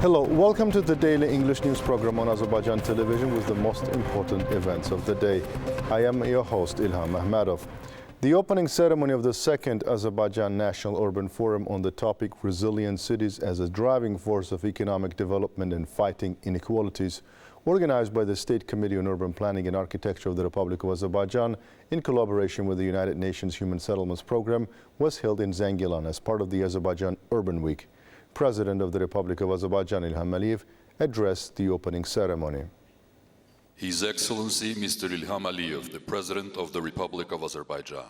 Hello, welcome to the daily English news program on Azərbaycan Television with the most important events of the day. I am your host, Ilham Məmmədov. The opening ceremony of the second Azerbaijan National Urban Forum on the topic Resilient Cities as a Driving Force of Economic Development and Fighting Inequalities, organized by the State Committee on Urban Planning and Architecture of the Republic of Azerbaijan in collaboration with the United Nations Human Settlements Program, was held in Zangilan as part of the Azerbaijan Urban Week. President of the Republic of Azerbaijan, Ilham, addressed the opening ceremony. His Excellency Mr. Ilham Aliyev, the President of the Republic of Azerbaijan.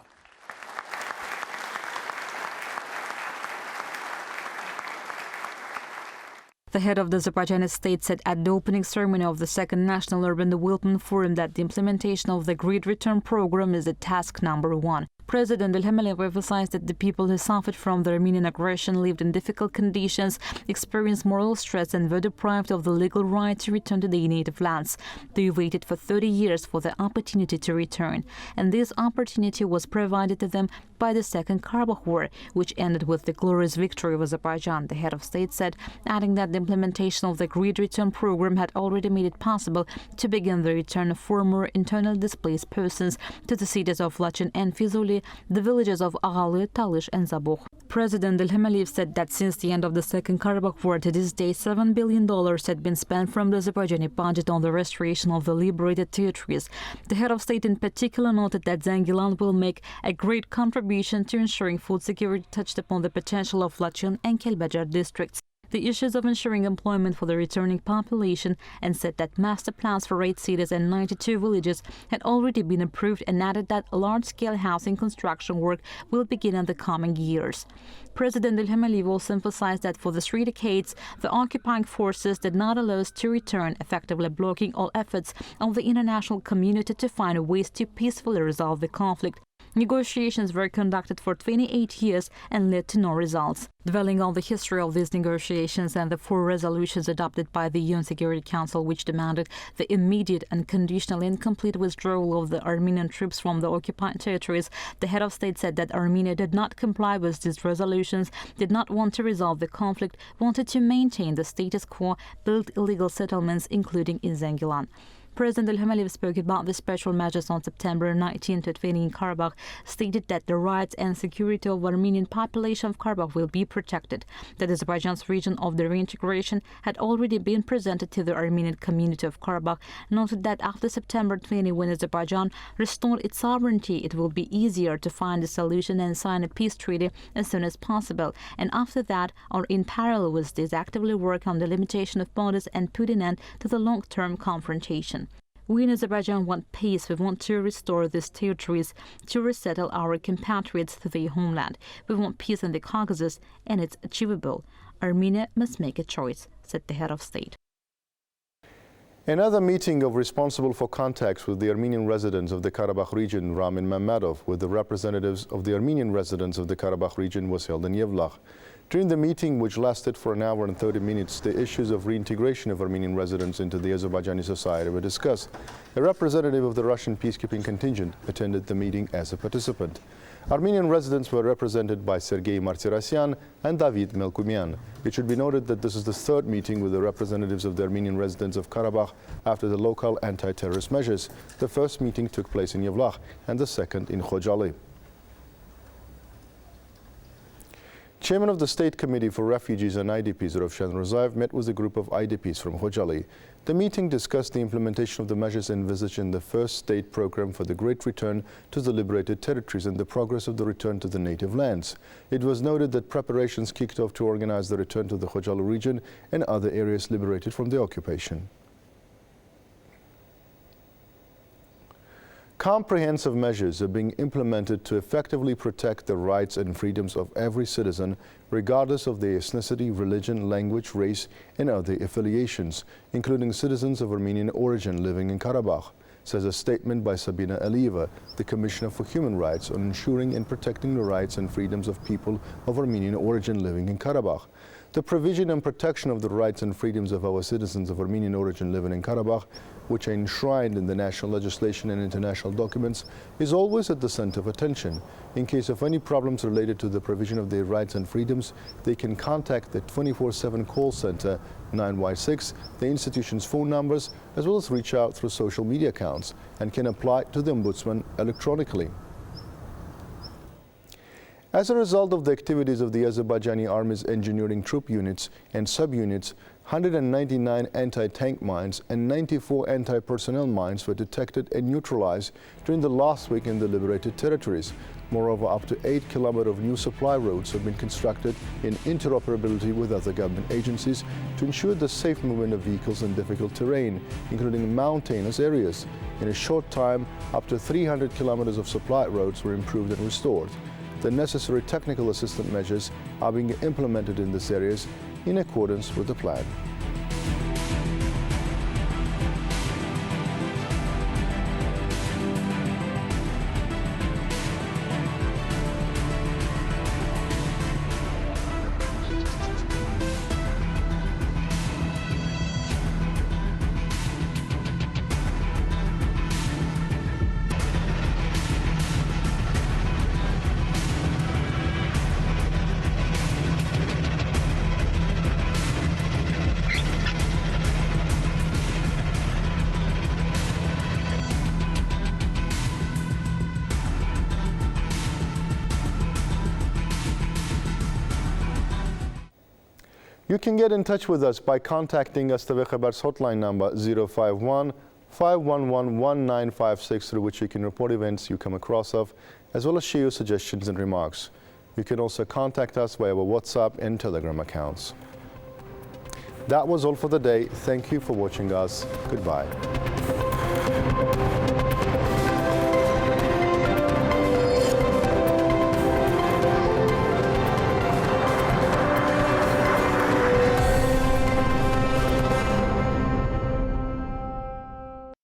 The head of the Azerbaijani state said at the opening ceremony of the second National Urban Development Forum that the implementation of the Great Return program is the task number one. President Ilham Aliyev emphasized that the people who suffered from the Armenian aggression lived in difficult conditions, experienced moral stress, and were deprived of the legal right to return to their native lands. They waited for 30 years for the opportunity to return, and this opportunity was provided to them by the Second Karabakh War, which ended with the glorious victory of Azerbaijan, the head of state said, adding that the implementation of the Great Return program had already made it possible to begin the return of former internally displaced persons to the cities of Laçın and Füzuli, the villages of Ağalı, Talış, and Zabukh. President Ilham Aliyev said that since the end of the Second Karabakh War to this day, $7 billion had been spent from the Azerbaijani budget on the restoration of the liberated territories. The head of state in particular noted that Zangilan will make a great contribution to ensuring food security, touched upon the potential of Laçın and Kelbecer districts, the issues of ensuring employment for the returning population, and said that master plans for 8 cities and 92 villages had already been approved, and added that large-scale housing construction work will begin in the coming years. President Ilham Aliyev also emphasized that for the 3 decades, the occupying forces did not allow us to return, effectively blocking all efforts of the international community to find ways to peacefully resolve the conflict. Negotiations were conducted for 28 years and led to no results. Dwelling on the history of these negotiations and the 4 resolutions adopted by the UN Security Council, which demanded the immediate, unconditional, and complete withdrawal of the Armenian troops from the occupied territories, the head of state said that Armenia did not comply with these resolutions, did not want to resolve the conflict, wanted to maintain the status quo, build illegal settlements, including in Zangilan. President Ilham Aliyev spoke about the special measures on September 19 to 20 in Karabakh, stated that the rights and security of the Armenian population of Karabakh will be protected, that Azerbaijan's region of the reintegration had already been presented to the Armenian community of Karabakh, noted that after September 20, when Azerbaijan restored its sovereignty, it will be easier to find a solution and sign a peace treaty as soon as possible, and after that, or in parallel with this, actively work on the limitation of borders and put an end to the long-term confrontation. We in Azerbaijan want peace. We want to restore these territories, to resettle our compatriots to their homeland. We want peace in the Caucasus, and it's achievable. Armenia must make a choice, said the head of state. Another meeting of responsible for contacts with the Armenian residents of the Karabakh region, Rövşən Məmmədov, with the representatives of the Armenian residents of the Karabakh region was held in Yevlax. During the meeting, which lasted for 1 hour and 30 minutes, the issues of reintegration of Armenian residents into the Azerbaijani society were discussed. A representative of the Russian peacekeeping contingent attended the meeting as a participant. Armenian residents were represented by Sergei Martirosyan and David Melkumian. It should be noted that this is the 3rd meeting with the representatives of the Armenian residents of Karabakh after the local anti-terrorist measures. The first meeting took place in Yevlax and the second in Khojaly. Chairman of the State Committee for Refugees and IDPs, Rövşən Məmmədov, met with a group of IDPs from Khojaly. The meeting discussed the implementation of the measures envisaged in the first state program for the Great Return to the liberated territories and the progress of the return to the native lands. It was noted that preparations kicked off to organize the return to the Khojaly region and other areas liberated from the occupation. Comprehensive measures are being implemented to effectively protect the rights and freedoms of every citizen, regardless of their ethnicity, religion, language, race, and other affiliations, including citizens of Armenian origin living in Karabakh, says a statement by Sabina Aliyeva, the Commissioner for Human Rights, on ensuring and protecting the rights and freedoms of people of Armenian origin living in Karabakh. The provision and protection of the rights and freedoms of our citizens of Armenian origin living in Karabakh, which are enshrined in the national legislation and international documents, is always at the center of attention. In case of any problems related to the provision of their rights and freedoms, they can contact the 24/7 call center 9Y6, the institution's phone numbers, as well as reach out through social media accounts, and can apply to the Ombudsman electronically. As a result of the activities of the Azerbaijani Army's engineering troop units and subunits, 199 anti-tank mines and 94 anti-personnel mines were detected and neutralized during the last week in the liberated territories. Moreover, up to 8 kilometers of new supply roads have been constructed in interoperability with other government agencies to ensure the safe movement of vehicles in difficult terrain, including mountainous areas. In a short time, up to 300 kilometers of supply roads were improved and restored. The necessary technical assistance measures are being implemented in these areas in accordance with the plan. You can get in touch with us by contacting AzTV Khabar's hotline number 051-511-1956, through which you can report events you come across of, as well as share your suggestions and remarks. You can also contact us via our WhatsApp and Telegram accounts. That was all for the day. Thank you for watching us. Goodbye.